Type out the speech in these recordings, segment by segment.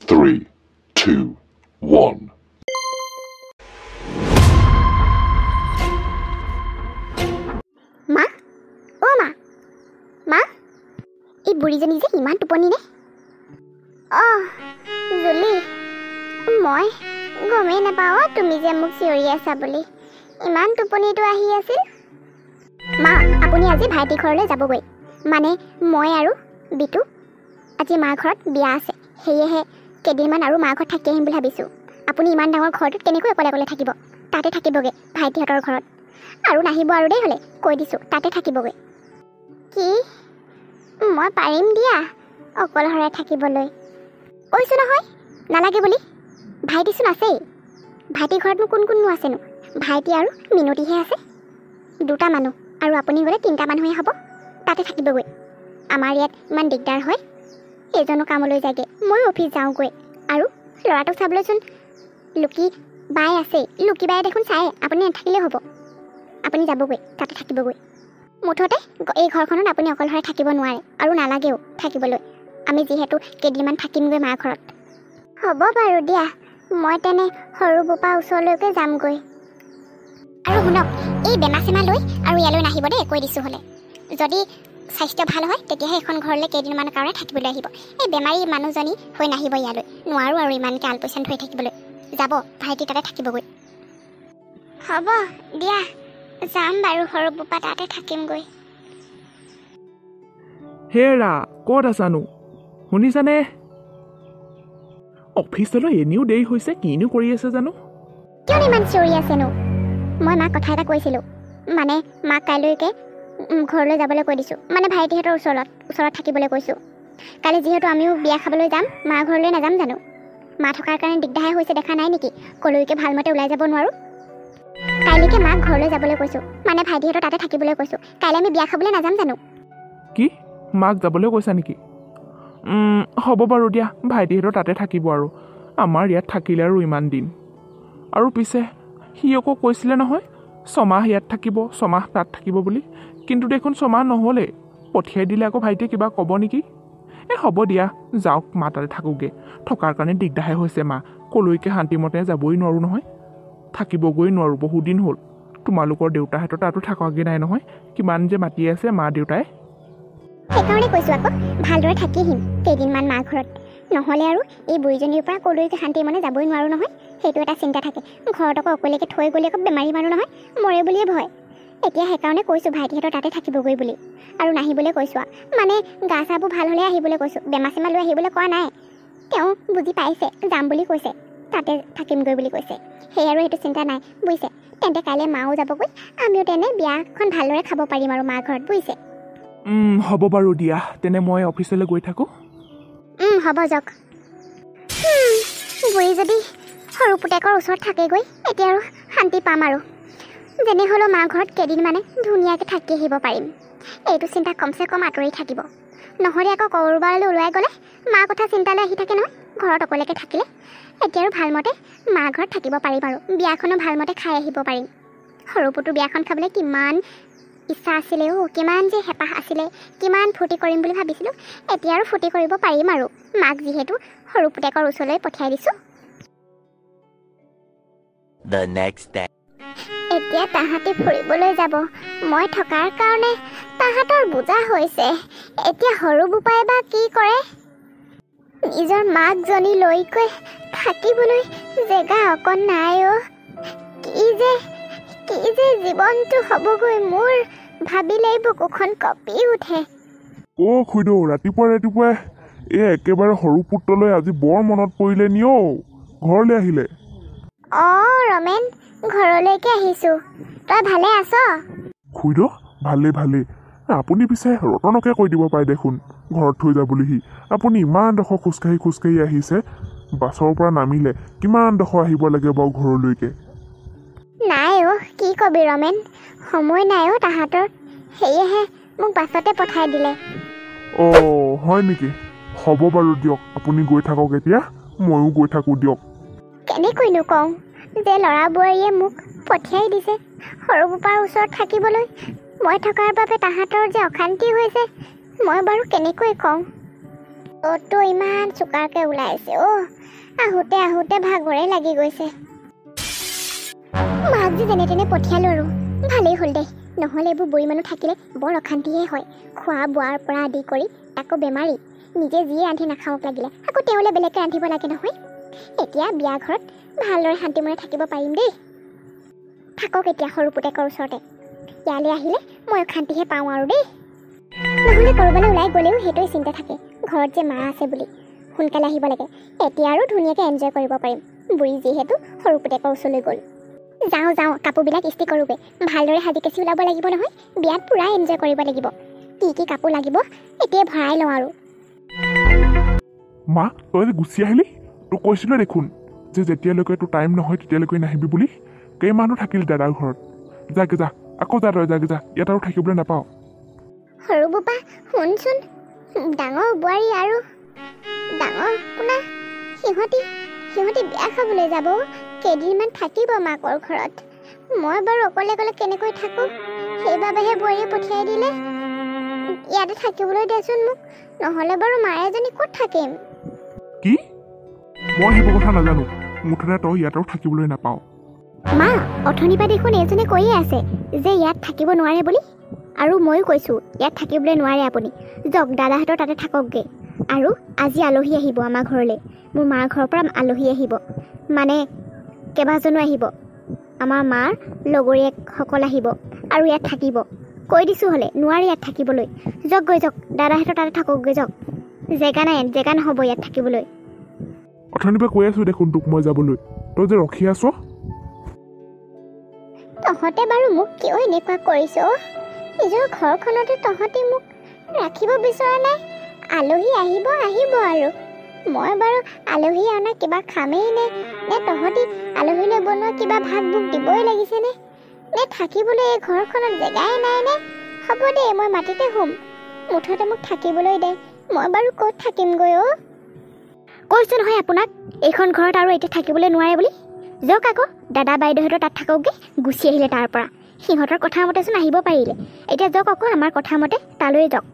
3, 2, 1. মা ও মা মা এই বুঢ়ীজনী যে ইমান টোপনি নে জুলি মই গমেই নাপাওঁ তুমি যে মোক চিঞৰি আছা বুলি ইমান টোপনিটো আহি আছিল মা আপুনি আজি ভাইটি ঘৰলৈ যাবগৈ মানে মই আৰু বিটু আজি মাৰ ঘৰত বিয়া আছে সেয়েহে কেইদিনমান আৰু মাৰ ঘৰত থাকি আহিম বুলি ভাবিছোঁ আপুনি ইমান ডাঙৰ ঘৰটোত কেনেকৈ অকলে অকলে থাকিব তাতে থাকিবগৈ ভাইটিহঁতৰ ঘৰত আৰু নাহিব আৰু দেই হ'লে কৈ দিছোঁ তাতে থাকিবগৈ কি মই পাৰিম দিয়া অকলশৰে থাকিবলৈ কৈছোঁ নহয় নালাগে বুলি ভাইটিচোন আছেই ভাইটি ঘৰতনো কোন কোননো আছেনো ভাইটি আৰু মিনতিহে আছে দুটা মানুহ আৰু আপুনি গ'লে তিনিটা মানুহে হ'ব তাতে থাকিবগৈ আমাৰ ইয়াত ইমান দিগদাৰ হয় এজনো কামলৈ যায়গৈ ময়ো অফিচ যাওঁগৈ আৰু ল'ৰাটোক চাবলৈচোন লুকি বাই আছেই লুকি বাই দেখোন চায়ে আপুনি নাথাকিলেও হ'ব আপুনি যাবগৈ তাতে থাকিবগৈ মুঠতে এই ঘৰখনত আপুনি অকলশৰে থাকিব নোৱাৰে আৰু নালাগেও থাকিবলৈ আমি যিহেতু কেইদিনমান থাকিমগৈ মাৰ ঘৰত হ'ব বাৰু দিয়া মই তেনে সৰু বোপা ওচৰলৈকে যামগৈ আৰু শুনক এই বেমা চেমা লৈ আৰু ইয়ালৈ নাহিব দেই কৈ দিছোঁ হ'লে যদি স্বাস্থ্য ভাল হয় তেতিয়াহে এখন ঘৰলৈ কেইদিনমানৰ কাৰণে থাকিবলৈ আহিব এই বেমাৰী মানুহজনী হৈ নাহিব ইয়ালৈ নোৱাৰোঁ আৰু ইমানকৈ আলপৈচান হৈ থাকিবলৈ যাব ভাইটি তাতে থাকিবগৈ হ'ব দিয়া যাম বাৰু সৰু বোপা তাতে থাকিমগৈ হেৰা ক'ত আছানো শুনিছানে অফিচলৈ এনেও দেৰি হৈছে কিনো কৰি আছে জানো কিয় ইমান চিঞৰি আছেনো মই মাক কথা এটা কৈছিলোঁ মানে মাক কাইলৈকে ঘৰলৈ যাবলৈ কৈ দিছোঁ মানে ভাইটিহঁতৰ ওচৰত থাকিবলৈ কৈছোঁ কালি যিহেতু আমিও বিয়া খাবলৈ যাম মাৰ ঘৰলৈ নাযাম জানো মা থকাৰ কাৰণে দিগদাৰ হৈছে দেখা নাই নেকি ক'লৈকে ভালমতে ওলাই যাব নোৱাৰোঁ কাইলৈকে মাক ঘৰলৈ যাবলৈ কৈছোঁ মানে ভাইটিহঁতৰ তাতে থাকিবলৈ কৈছোঁ কাইলৈ আমি বিয়া খাবলৈ নাযাম জানো কি মাক যাবলৈ কৈছা নেকি হ'ব বাৰু দিয়া ভাইটিহঁতৰ তাতে থাকিব আৰু আমাৰ ইয়াত থাকিলে আৰু ইমান দিন আৰু পিছে সি আকৌ কৈছিলে নহয় 6 মাহ ইয়াত থাকিব 6 মাহ তাত থাকিব বুলি কিন্তু দেখোন 6 মাহ নহ'লে পঠিয়াই দিলে আকৌ ভাইটিয়ে কিবা ক'ব নেকি হ'ব দিয়া যাওক মা তাতে থাকোগৈ থকাৰ কাৰণে দিগদাৰহে হৈছে মা ক'লৈকে শান্তিমতে যাবই নোৱাৰোঁ নহয় থাকিবগৈ নোৱাৰোঁ বহুত দিন হ'ল তোমালোকৰ দেউতাহঁতৰ তাতো থাকাগৈ নাই নহয় কিমান যে মাতি আছে মা দেউতাই সেইকাৰণে কৈছোঁ আকৌ ভালদৰে থাকি আহিম কেইদিনমান মাৰ ঘৰত নহ'লে আৰু এই বুঢ়ীজনীৰ পৰা ক'লৈকে শান্তি মানে যাবই নোৱাৰোঁ নহয় সেইটো এটা চিন্তা থাকে ঘৰত আকৌ অকলেকে থৈ গ'লে আকৌ বেমাৰী মানুহ নহয় মৰে বুলিয়ে ভয় এতিয়া সেইকাৰণে কৈছোঁ ভাইটিহঁতৰ তাতে থাকিবগৈ বুলি আৰু নাহিবলৈ কৈছোঁ মানে গা চাবোৰ ভাল হ'লে আহিবলৈ কৈছোঁ বেমাৰ চেমা লৈ আহিবলৈ কোৱা নাই তেওঁ বুজি পাইছে যাম বুলি কৈছে তাতে থাকিমগৈ বুলি কৈছে সেই আৰু সেইটো চিন্তা নাই বুজিছে তেন্তে কাইলৈ মাও যাবগৈ আমিও তেনে বিয়াখন ভালদৰে খাব পাৰিম আৰু মাৰ ঘৰত বুজিছে হ'ব বাৰু দিয়া তেনে মই অফিচলৈ গৈ থাকোঁ হ'ব যাওক বুঢ়ী যদি সৰু পুতেকৰ ওচৰত থাকেগৈ এতিয়া আৰু শান্তি পাম আৰু যেনে হ'লেও মাৰ ঘৰত কেইদিনমানে ধুনীয়াকৈ থাকি আহিব পাৰিম এইটো চিন্তা কমচে কম আঁতৰি থাকিব নহ'লে আকৌ ক'ৰবালৈ ওলাই গ'লে মাৰ কথা চিন্তালৈ আহি থাকে নহয় ঘৰত অকলেকৈ থাকিলে এতিয়া আৰু ভালমতে মাৰ ঘৰত থাকিব পাৰিম আৰু বিয়াখনো ভালমতে খাই আহিব পাৰিম সৰু পুতুৰ বিয়াখন খাবলৈ কিমান ইচ্ছা আছিলে কিমান যে হেঁপাহ আছিলে কিমান ফূৰ্তি কৰিম বুলি ভাবিছিলোঁ এতিয়া আৰু ফূৰ্তি কৰিব পাৰিম আৰু মাক যিহেতু সৰু পুতেকৰ ওচৰলৈ পঠিয়াই দিছোঁ এতিয়া তাহাঁতি ফুৰিবলৈ যাব মই থকাৰ কাৰণে তাহাঁতৰ বুজা হৈছে এতিয়া সৰু বোপাই বা কি কৰে নিজৰ মাকজনী লৈকৈ থাকিবলৈ জেগা অকণ নাই কি যে জীৱনটো হ'বগৈ মোৰ ভাবিলেই বুকুখন কঁপি উঠে খুইদেউ ৰাতিপুৱাই একেবাৰে সৰু পুত্ৰলৈ আজি বৰ মনত পৰিলে নি ঘৰলৈ আহিলে ৰমেন ঘৰলৈকে আহিছোঁ তই ভালে আছ খুইদেউ ভালেই আপুনি পিছে ৰতনকে কৈ দিব পাৰে দেখোন ঘৰত থৈ যাবলৈহি আপুনি ইমান ডোখৰ খোজকাঢ়ি আহিছে বাছৰ পৰা নামিলে কিমান ডোখৰ আহিব লাগে বাৰু ঘৰলৈকে নাই কি কবি ৰমেন সময় নাই তাহাঁতৰ সেয়েহে মোক বাছতে পঠাই দিলে হয় নেকি হ'ব বাৰু দিয়ক আপুনি গৈ থাকক এতিয়া ময়ো গৈ থাকোঁ দিয়ক কেনেকৈনো কওঁ যে ল'ৰা বোৱাৰীয়ে মোক পঠিয়াই দিছে সৰু বোপাৰ ওচৰত থাকিবলৈ মই থকাৰ বাবে তাহাঁতৰ যে অশান্তি হৈছে মই বাৰু কেনেকৈ কওঁ অ'টো ইমান চোকাৰকে ওলাইছে আহোঁতে আহোঁতে ভাগৰে লাগি গৈছে মাক যে যেনে তেনে পঠিয়ালোঁ আৰু ভালেই হ'ল দে নহ'লে এইবোৰ বুঢ়ী মানুহ থাকিলে বৰ অশান্তিহে হয় খোৱা বোৱাৰ পৰা আদি কৰি আকৌ বেমাৰী নিজে যিয়ে ৰান্ধি নাখাওক লাগিলে আকৌ তেওঁলৈ বেলেগকৈ ৰান্ধিব লাগে নহয় এতিয়া বিয়া ঘৰত ভালদৰে শান্তিমনে থাকিব পাৰিম দেই থাকক এতিয়া সৰু পুতেকৰ ওচৰতে ইয়ালৈ আহিলে মই অশান্তিহে পাওঁ আৰু দেই নহ'লে ক'ৰবালৈ ওলাই গ'লেও সেইটোৱে চিন্তা থাকে ঘৰত যে মা আছে বুলি সোনকালে আহিব লাগে এতিয়া আৰু ধুনীয়াকৈ এনজয় কৰিব পাৰিম বুঢ়ী যিহেতু সৰু পুতেকৰ ওচৰলৈ গ'ল যাওঁ কাপোৰবিলাক ইস্ত্ৰি কৰোঁগৈ ভালদৰে সাজি কাচি ওলাব লাগিব নহয় বিয়াত পূৰা এনজয় কৰিব লাগিব কি কাপোৰ লাগিব এতিয়াই ভৰাই লওঁ আৰু মা তই যে গুচি আহিলি তোক কৈছিলোঁ দেখোন যে যেতিয়ালৈকে তোৰ টাইম নহয় তেতিয়ালৈকে নাহিবি বুলি কেইমাহনো থাকিলি দাদাৰ ঘৰত যাগে যা আকৌ যা তই যাগে যা ইয়াত আৰু থাকিবলৈ নাপাওঁ সৰু বোপা শুনচোন ডাঙৰ বোৱাৰী আৰু ডাঙৰ পোনা সিহঁতি বিয়া খাবলৈ যাব কেইদিনমান থাকিব মাকৰ ঘৰত মই বাৰু অকলে অকলে কেনেকৈ থাকোঁ সেইবাবেহে বোৱাৰীয়ে পঠিয়াই দিলে ইয়াতে থাকিবলৈ দেচোন মোক নহ'লে বাৰু মায়ে এজনী ক'ত থাকিম কি মই সেইবোৰ কথা নাজানো মুঠতে তই ইয়াত আৰু থাকিবলৈ নাপাওঁ মা অথনিৰ পৰা দেখোন এজনে কৈয়ে আছে যে ইয়াত থাকিব নোৱাৰে বুলি আৰু ময়ো কৈছোঁ ইয়াত থাকিবলৈ নোৱাৰে আপুনি যাওক দাদাহঁতৰ তাতে থাককগৈ আৰু আজি আলহী আহিব আমাৰ ঘৰলৈ মোৰ মাৰ ঘৰৰ পৰা আলহী আহিব মানে কেইবাজনো আহিব আমাৰ মাৰ লগৰীয়াসকল আহিব আৰু ইয়াত থাকিব কৈ দিছোঁ হ'লে নোৱাৰে ইয়াত থাকিবলৈ যাওক দাদাহঁতৰ তাতে থাককগৈ যাওক জেগা নহ'ব ইয়াত থাকিবলৈ অথনিৰ পৰা কৈ আছোঁ দেখোন তোক মই যাবলৈ তই যে ৰখি আছ তহঁতে বাৰু মোক কিয় এনেকুৱা কৰিছ নিজৰ ঘৰখনতে তহঁতি মোক ৰাখিব বিচৰা নাই আলহী আহিব আৰু মই বাৰু আলহী অনা কিবা খামেই নে তহঁতি আলহীলৈ বনোৱা কিবা ভাত মোক দিবই লাগিছেনে নে থাকিবলৈ এই ঘৰখনত জেগাই নাই নে হ'ব দে মই মাটিতে শুম মুঠতে মোক থাকিবলৈ দে মই বাৰু ক'ত থাকিমগৈ কৈছোঁ নহয় আপোনাক এইখন ঘৰত আৰু এতিয়া থাকিবলৈ নোৱাৰে বুলি যাওক আকৌ দাদা বাইদেউহঁতৰ তাত থাককগৈ গুচি আহিলে তাৰ পৰা সিহঁতৰ কথা মতেচোন আহিব পাৰিলে এতিয়া যাওক আকৌ আমাৰ কথা মতে তালৈ যাওক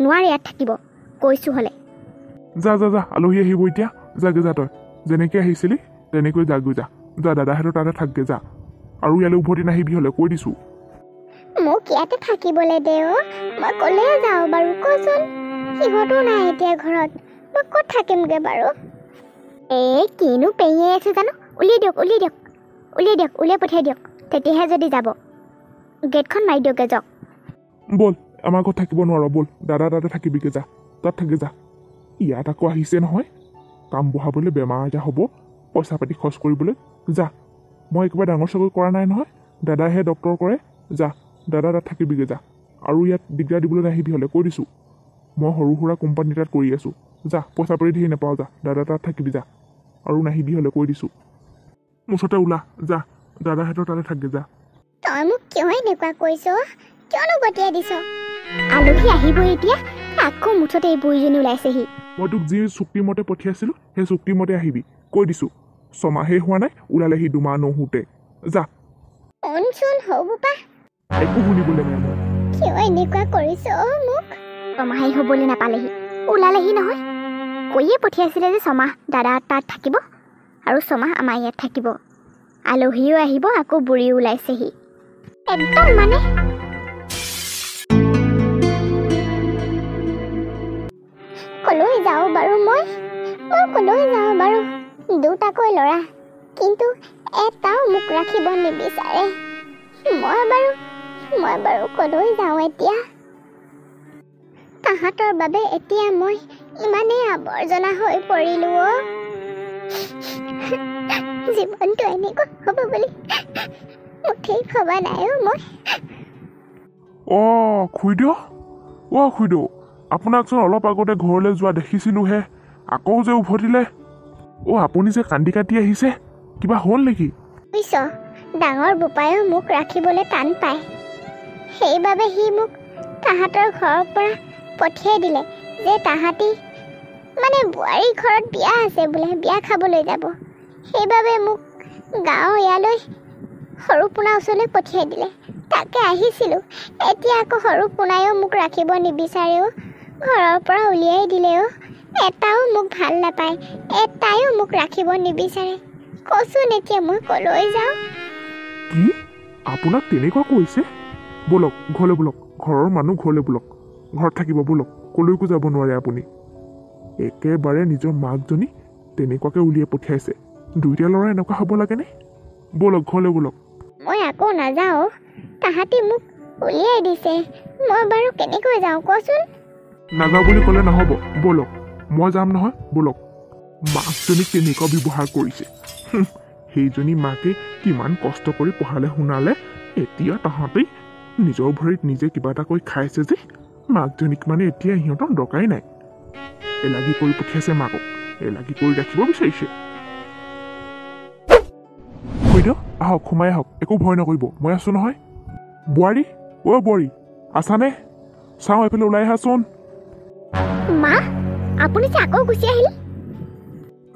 নোৱাৰে ইয়াত থাকিব কৈছোঁ হ'লে যা আলহী আহিব এতিয়া যাগে যা তই যেনেকৈ আহিছিলি তেনেকৈ যাগৈ যা দাদাহঁতৰ তাতে থাকগে যা আৰু ইয়ালৈ উভতি নাহিবি হ'লে কৈ দিছোঁ মোক ইয়াতে থাকিবলৈ দে মই ক'লে যাওঁ বাৰু কচোন সিহঁতো নাই এতিয়া ঘৰত মই ক'ত থাকিমগৈ বাৰু কিনো পেঙিয়াই আছে জানো উলিয়াই দিয়ক উলিয়াই পঠিয়াই দিয়ক তেতিয়াহে যদি যাব গেটখন মাৰি দিয়কগৈ যাওক ব'ল আমাৰ ঘৰত থাকিব নোৱাৰ ব'ল দাদা তাতে থাকিবিগৈ যা তাত থাকি যা ইয়াত আকৌ আহিছে নহয় কাম বঢ়াবলৈ বেমাৰ আজাৰ হ'ব পইচা পাতি খৰচ কৰিবলৈ যা মই একেবাৰে ডাঙৰ চাকৰি কৰা নাই নহয় দাদাহে ডক্টৰ কৰে যা দাদা তাত থাকিবিগৈ যা আৰু ইয়াত দিগদাৰ দিবলৈ নাহিবি হ'লে কৈ দিছোঁ মই সৰু সুৰা কোম্পানী তাত কৰি আছোঁ যা পইচা পাতি ধৰি নাপাওঁ যা দাদা তাত থাকিবি যা আৰু নাহিবি হ'লে কৈ দিছোঁ মুঠতে ওলা যা দাদাহঁতৰ তাতে থাকগে যা তই মোক কিয় এনেকুৱা কৈছ কিয়নো গতিয়াই দিছ আলহী আহিব এতিয়া আকৌ মুঠতে এই বুঢ়ীজনী ওলাইছেহি মই তোক যি চুক্তিমতে পঠিয়াইছিলোঁ সেই চুক্তিমতে আহিবি কৈ দিছোঁ ছমাহেই হোৱা নাই ওলালেহি 2 মাহ নহওঁতে যা শুনচোন হবুপা একো শুনিবলৈ নাই মই কিয় এনেকুৱা কৰিছ মোক ছমাহেই হ'বলৈ নাপালেহি ওলালেহি নহয় কৈয়ে পঠিয়াইছিলে যে 6 মাহ দাদা তাত থাকিব আৰু 6 মাহ আমাৰ ইয়াত থাকিব আলহীও আহিব আকৌ বুঢ়ীও ওলাইছেহি একদম মানে কলৈ যাওঁ বাৰু মই কলৈ যাওঁ বাৰু দুটাকৈ ল'ৰা কিন্তু এটাও মোক ৰাখিব নিবিচাৰে মই বাৰু কলৈ যাওঁ এতিয়া তাহাঁতৰ বাবে এতিয়া মই ইমানেই আৱৰ্জনা হৈ পৰিলোঁ জীৱনটো এনেকুৱা হ'ব বুলি মুঠেই ভবা নাই মই খুইদেউ আপোনাকচোন অলপ আগতে ঘৰলৈ যোৱা দেখিছিলোঁহে আকৌ যে উভতিলে আপুনি যে কান্দি কাটি আহিছে কিবা হ'ল নেকি বুজিছ ডাঙৰ বোপায়েও মোক ৰাখিবলৈ টান পায় সেইবাবে সি মোক তাহাঁতৰ ঘৰৰ পৰা পঠিয়াই দিলে যে তাহাঁতি মানে বোৱাৰীৰ ঘৰত বিয়া আছে বোলে বিয়া খাবলৈ যাব সেইবাবে মোক গাঁও ইয়ালৈ সৰু পোনাৰ ওচৰলৈ পঠিয়াই দিলে তাকে আহিছিলোঁ এতিয়া আকৌ সৰু পোনায়ো মোক ৰাখিব নিবিচাৰেও ঘৰৰ পৰা উলিয়াই দিলেও এটাও মোক ভাল নাপায়, এটাইও মোক ৰাখিব নিবিচাৰে। কচোন এতিয়া মই কলৈ যাওঁ? কি আপোনাক তেনেকুৱা কৈছে? ব'লক ঘৰলৈ ব'লক, ঘৰৰ মানুহ ঘৰলৈ ব'লক, ঘৰত থাকিব ব'লক, কলৈকো যাব নোৱাৰে আপুনি। একেবাৰে নিজৰ মাকজনী তেনেকুৱাকৈ উলিয়াই পঠিয়াইছে। দুইটা ল'ৰা এনেকুৱা হ'ব লাগেনে? ব'লক ঘৰলৈ ব'লক। মই আকৌ নাযাওঁ, তাহাঁতি মোক উলিয়াই দিছে। মই বাৰু কেনেকৈ যাওঁ কচোন? নাযাওঁ বুলি ক'লে নহ'ব, ব'লক, মই যাম নহয়, ব'লক। মাকজনীক তেনেকুৱা ব্যৱহাৰ কৰিছে। সেইজনী মাকে কিমান কষ্ট কৰি পঢ়ালে শুনালে, এতিয়া তাহাঁতেই নিজৰ ভৰিত নিজে কিবা এটা কৰি খাইছে যে মাকজনীক মানে এতিয়া সিহঁতৰ দৰকাৰেই নাই। এলাগি কৰি পঠিয়াইছে মাকক, এলাগি কৰি ৰাখিব বিচাৰিছে। খুৰীদেউ আহক, সোমাই আহক, একো ভয় নকৰিব, মই আছোঁ নহয়। বোৱাৰী, অ' বোৱাৰী আছানে? চাওঁ এইফালে ওলাই আহাচোন। মা, আপুনি যে আকৌ গুচি আহিল?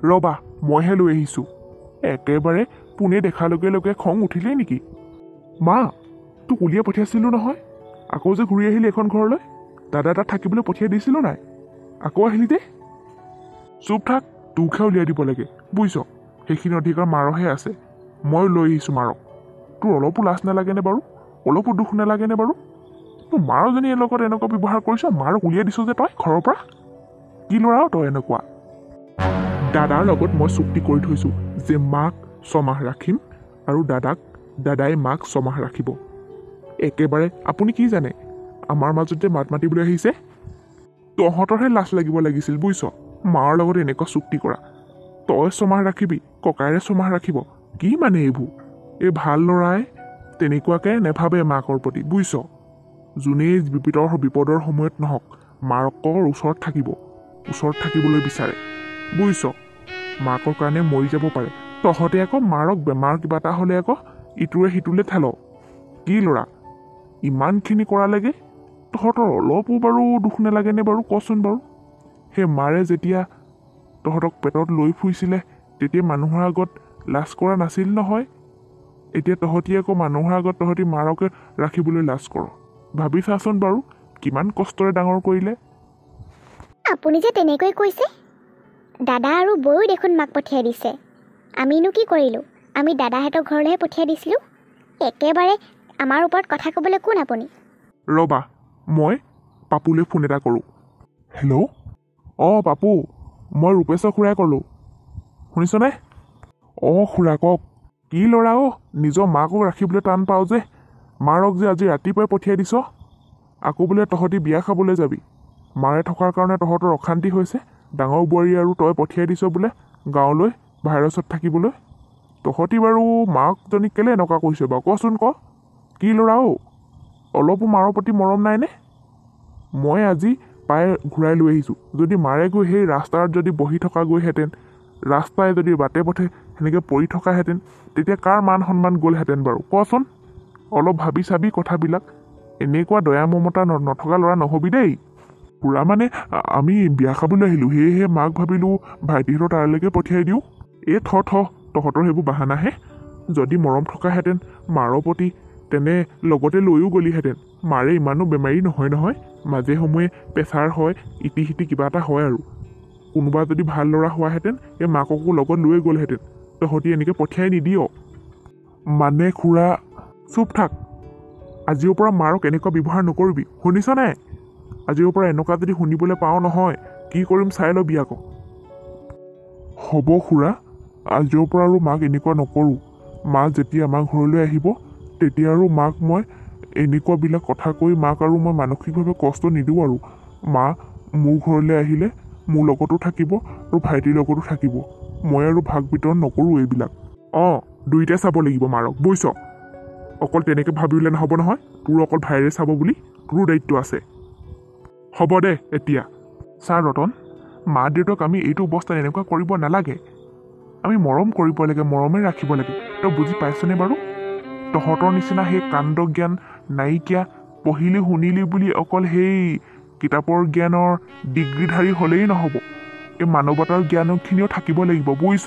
ৰ'বা, মইহে লৈ আহিছোঁ। একেবাৰে পোনে দেখাৰ লগে লগে খং উঠিলেই নেকি? মা, তোক উলিয়াই পঠিয়াইছিলোঁ নহয়, আকৌ যে ঘূৰি আহিলি এখন ঘৰলৈ। দাদা তাত থাকিবলৈ পঠিয়াই দিছিলোঁ নাই, আকৌ আহিলি দে। চুপ থাক, তোকহে উলিয়াই দিব লাগে বুজিছ। সেইখিনি অধিকাৰ মাৰহে আছে, মই লৈ আহিছোঁ মাৰক। তোৰ অলপো লাজ নালাগেনে বাৰু? অলপো দুখ নালাগেনে বাৰু? তোৰ মাৰজনীৰ লগত এনেকুৱা ব্যৱহাৰ কৰিছ, মাৰক উলিয়াই দিছ যে তই ঘৰৰ পৰা। কি ল'ৰাও তই এনেকুৱা? দাদাৰ লগত মই চুক্তি কৰি থৈছোঁ যে মাক 6 মাহ ৰাখিম আৰু দাদাই মাক 6 মাহ ৰাখিব। একেবাৰে আপুনি কি জানে আমাৰ মাজত যে মাত মাতিবলৈ আহিছে? তহঁতৰহে লাজ লাগিব লাগিছিল বুজিছ, মাৰ লগত এনেকুৱা চুক্তি কৰা। তই 6 মাহ ৰাখিবি, ককাইৰে 6 মাহ ৰাখিব, কি মানে এইবোৰ? এই ভাল ল'ৰাই তেনেকুৱাকৈ নেভাবে মাকৰ প্ৰতি বুজিছ। যোনেই বিপদৰ সময়ত নহওক মাকৰ ওচৰত থাকিবলৈ বিচাৰে বুজিছ। মাকৰ কাৰণে মৰি যাব পাৰে, তহঁতে আকৌ মাৰক বেমাৰ কিবা এটা হ'লে আকৌ ইটোৰে সিটোলৈ ঠেল। কি ল'ৰা ইমানখিনি কৰালেগে, তহঁতৰ অলপো বাৰু দুখ নালাগেনে বাৰু কচোন বাৰু? সেই মাৰে যেতিয়া তহঁতক পেটত লৈ ফুৰিছিলে তেতিয়া মানুহৰ আগত লাজ কৰা নাছিল নহয়। এতিয়া তহঁতি আকৌ মানুহৰ আগত তহঁতি মাৰকে ৰাখিবলৈ লাজ কৰ। ভাবি চাচোন বাৰু কিমান কষ্টৰে ডাঙৰ কৰিলে। আপুনি যে তেনেকৈ কৈছে, দাদা আৰু বৌও দেখোন মাক পঠিয়াই দিছে। আমিনো কি কৰিলোঁ? আমি দাদাহঁতৰ ঘৰলৈহে পঠিয়াই দিছিলোঁ। একেবাৰে আমাৰ ওপৰত কথা ক'বলৈ কোন আপুনি? ৰ'বা, মই পাপুলৈ ফোন এটা কৰোঁ। হেল্ল', অঁ পাপু, মই ৰূপেশৰ খুৰাই ক'লোঁ, শুনিছনে? অঁ খুৰা কওক। কি ল'ৰা অ', নিজৰ মাকক ৰাখিবলৈ টান পাওঁ যে, মাৰক যে আজি ৰাতিপুৱাই পঠিয়াই দিছ। আকৌ বোলে তহঁতি বিয়া খাবলৈ যাবি। মাৰে থকাৰ কাৰণে তহঁতৰ অশান্তি হৈছে, ডাঙৰ বোৱাৰী আৰু তই পঠিয়াই দিছ বোলে গাঁৱলৈ ভাইৰাছত থাকিবলৈ। তহঁতি বাৰু মাকজনীক কেলৈ এনেকুৱা কৰিছ বাৰু কচোন ক? কি ল'ৰা অ', অলপো মাৰৰ প্ৰতি মৰম নাইনে? মই আজি পাই ঘূৰাই লৈ আহিছোঁ। যদি মাৰে গৈ সেই ৰাস্তাত যদি বহি থকা গৈহেঁতেন, ৰাস্তাই যদি বাটে পথে সেনেকৈ পৰি থকাহেঁতেন, তেতিয়া কাৰ মান সন্মান গ'লহেঁতেন বাৰু কচোন? অলপ ভাবি চাবি কথাবিলাক। এনেকুৱা দয়া মমতা নথকা ল'ৰা নহ'বি দেই। পুৰা মানে আমি বিয়া খাবলৈ আহিলোঁ, সেয়েহে মাক ভাবিলোঁ ভাইটিহঁতৰ তালৈকে পঠিয়াই দিওঁ। তহঁতৰ সেইবোৰ বাহানাহে। যদি মৰম থকাহেঁতেন মাৰৰ প্ৰতি, তেনে লগতে লৈও গ'লিহেঁতেন। মাৰে ইমানো বেমাৰী নহয়, মাজে সময়ে প্ৰেছাৰ হয়, ইটি সিটি কিবা এটা হয় আৰু। কোনোবা যদি ভাল ল'ৰা হোৱাহেঁতেন এই মাককো লগত লৈ গ'লহেঁতেন। তহঁতি এনেকৈ পঠিয়াই নিদিয় মানে খুৰা। চুপ থাক, আজিৰ পৰা মাৰক এনেকুৱা ব্যৱহাৰ নকৰিবি শুনিছনে? আজিৰ পৰা এনেকুৱা যদি শুনিবলৈ পাওঁ নহয়, কি কৰিম চাই ল'বি আকৌ। হ'ব খুৰা, আজিৰ পৰা আৰু মাক এনেকুৱা নকৰোঁ। মা যেতিয়া আমাৰ ঘৰলৈ আহিব তেতিয়া আৰু মাক মই এনেকুৱাবিলাক কথা কৈ মাক আৰু মই মানসিকভাৱে কষ্ট নিদিওঁ আৰু। মা মোৰ ঘৰলৈ আহিলে মোৰ লগতো থাকিব আৰু ভাইটিৰ লগতো থাকিব। মই আৰু ভাগ বিতৰণ নকৰোঁ এইবিলাক। অঁ, দুইটাই চাব লাগিব মাৰক বুজিছ। অকল তেনেকৈ ভাবিলে নহ'ব নহয়, তোৰ অকল ভাইৰে চাব বুলি তোৰো দায়িত্ব আছে। হ'ব দে এতিয়া। চা ৰতন, মা দেউতাক আমি এইটো অৱস্থাত এনেকুৱা কৰিব নালাগে। আমি মৰম কৰিব লাগে, মৰমে ৰাখিব লাগে। তই বুজি পাইছনে বাৰু? তহঁতৰ নিচিনা সেই কাণ্ড জ্ঞান নাইকিয়া, পঢ়িলি শুনিলি বুলি অকল সেই কিতাপৰ জ্ঞানৰ ডিগ্ৰীধাৰী হ'লেই নহ'ব, এই মানৱতাৰ জ্ঞানখিনিও থাকিব লাগিব বুজিছ।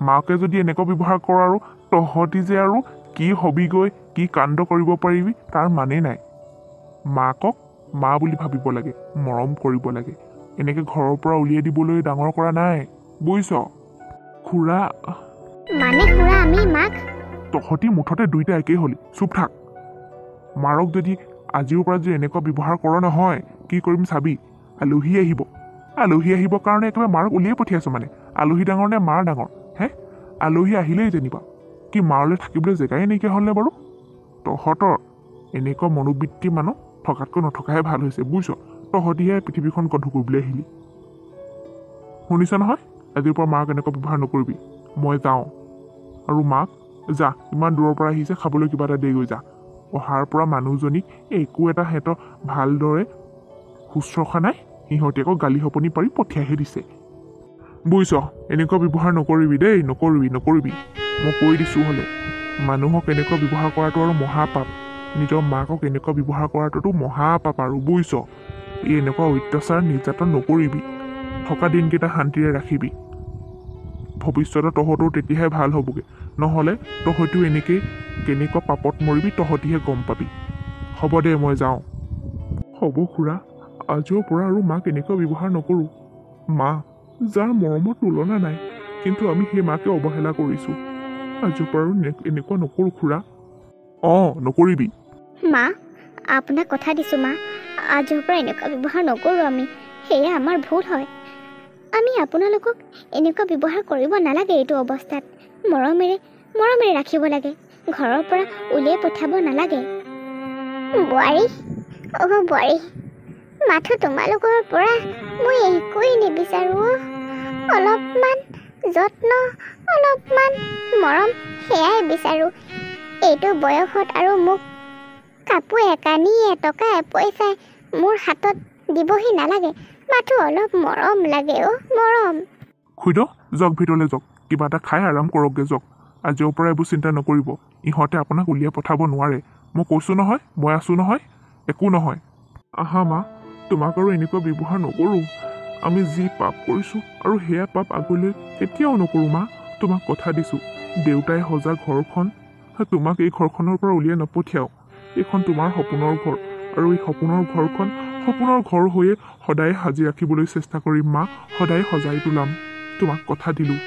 মাকে যদি এনেকুৱা ব্যৱহাৰ কৰ আৰু তহঁতি যে আৰু কি হবিগৈ, কি কাণ্ড কৰিব পাৰিবি তাৰ মানেই নাই। মাকক মা বুলি ভাবিব লাগে, মৰম কৰিব লাগে। এনেকৈ ঘৰৰ পৰা উলিয়াই দিবলৈ ডাঙৰ কৰা নাই বুজিছ খুৰা মানে খুৰা আমি মাক তহঁতি মুঠতে দুইটা একেই হলি চুপ থাক মাৰক যদি আজিৰ পৰা যদি এনেকুৱা ব্যৱহাৰ কৰ নহয় কি কৰিম চাবি আলহী আহিবৰ কাৰণে একেবাৰে মাৰক উলিয়াই পঠিয়াইছোঁ মানে আলহী ডাঙৰ নে মাৰ ডাঙৰ হে আলহী আহিলেই যেনিবা কি মাৰলৈ থাকিবলৈ জেগাই নাইকিয়া হ'লনে বাৰু তহঁতৰ এনেকুৱা মনোবৃত্তি মানুহ থকাতকৈ নথকাহে ভাল হৈছে বুজিছ তহঁতিহে পৃথিৱীখন গধু কৰিবলৈ আহিলি শুনিছ নহয় আজিৰ পৰা মাক এনেকুৱা ব্যৱহাৰ নকৰিবি মই যাওঁ আৰু মাক যা ইমান দূৰৰ পৰা আহিছে খাবলৈ কিবা এটা দেগৈ যা অহাৰ পৰা মানুহজনীক একো এটা সিহঁতৰ ভালদৰে শুশ্ৰূষা নাই সিহঁতে আকৌ গালি সপনি পাৰি পঠিয়াইহে দিছে বুজিছ এনেকুৱা ব্যৱহাৰ নকৰিবি দেই নকৰিবি মই কৈ দিছোঁ হ'লে মানুহক এনেকুৱা ব্যৱহাৰ কৰাটো আৰু মহাপাপ নিজৰ মাকক এনেকুৱা ব্যৱহাৰ কৰাটোতো মহাপাপ আৰু বুজিছ এই এনেকুৱা অত্যাচাৰ নিৰ্যাতন নকৰিবি থকা দিনকেইটা শান্তিৰে ৰাখিবি ভৱিষ্যতে তহঁতৰ তেতিয়াহে ভাল হ'বগৈ নহ'লে তহঁতিও এনেকৈ কেনেকুৱা পাপত মৰিবি তহঁতিহে গম পাবি হ'ব দে মই যাওঁ হ'ব খুৰা আজিৰ পৰা আৰু মাক এনেকুৱা ব্যৱহাৰ নকৰোঁ মা যাৰ মৰমৰ তুলনা নাই কিন্তু আমি সেই মাকে অৱহেলা কৰিছোঁ আজিৰ পৰা আৰু এনেকুৱা নকৰোঁ খুৰা নকৰিবি মা আপোনাক কথা দিছোঁ মা আজিৰ পৰা এনেকুৱা ব্যৱহাৰ নকৰোঁ আমি সেয়া আমাৰ ভুল হয় আমি আপোনালোকক এনেকুৱা ব্যৱহাৰ কৰিব নালাগে এইটো অৱস্থাত মৰমেৰে ৰাখিব লাগে ঘৰৰ পৰা উলিয়াই পঠাব নালাগে বোৱাৰী মাথো তোমালোকৰ পৰা মই একোৱেই নিবিচাৰোঁ অলপমান যত্ন অলপমান মৰম সেয়াই বিচাৰোঁ এইটো বয়সত আৰু মোক কাপোৰ একানি এটকা এপইচাই মোৰ হাতত দিবহি নালাগে মাথো অলপ মৰম লাগে মৰম খুইদ যাওক ভিতৰলৈ যাওক কিবা এটা খাই আৰাম কৰকগৈ যাওক আজিৰ পৰা এইবোৰ চিন্তা নকৰিব ইহঁতে আপোনাক উলিয়াই পঠাব নোৱাৰে মই কৈছোঁ নহয় মই আছোঁ নহয় একো নহয় আহা মা তোমাক আৰু এনেকুৱা ব্যৱহাৰ নকৰোঁ আমি যি পাপ কৰিছোঁ আৰু সেয়া পাপ আগলৈ কেতিয়াও নকৰোঁ মা তোমাক কথা দিছোঁ দেউতাই সজা ঘৰখন তোমাক এই ঘৰখনৰ পৰা উলিয়াই নপঠিয়াও এইখন তোমাৰ সপোনৰ ঘৰ আৰু এই সপোনৰ ঘৰখন সপোনৰ ঘৰ হৈয়ে সদায় সাজি ৰাখিবলৈ চেষ্টা কৰিম মা সদায় সজাই তোলাম তোমাক কথা দিলোঁ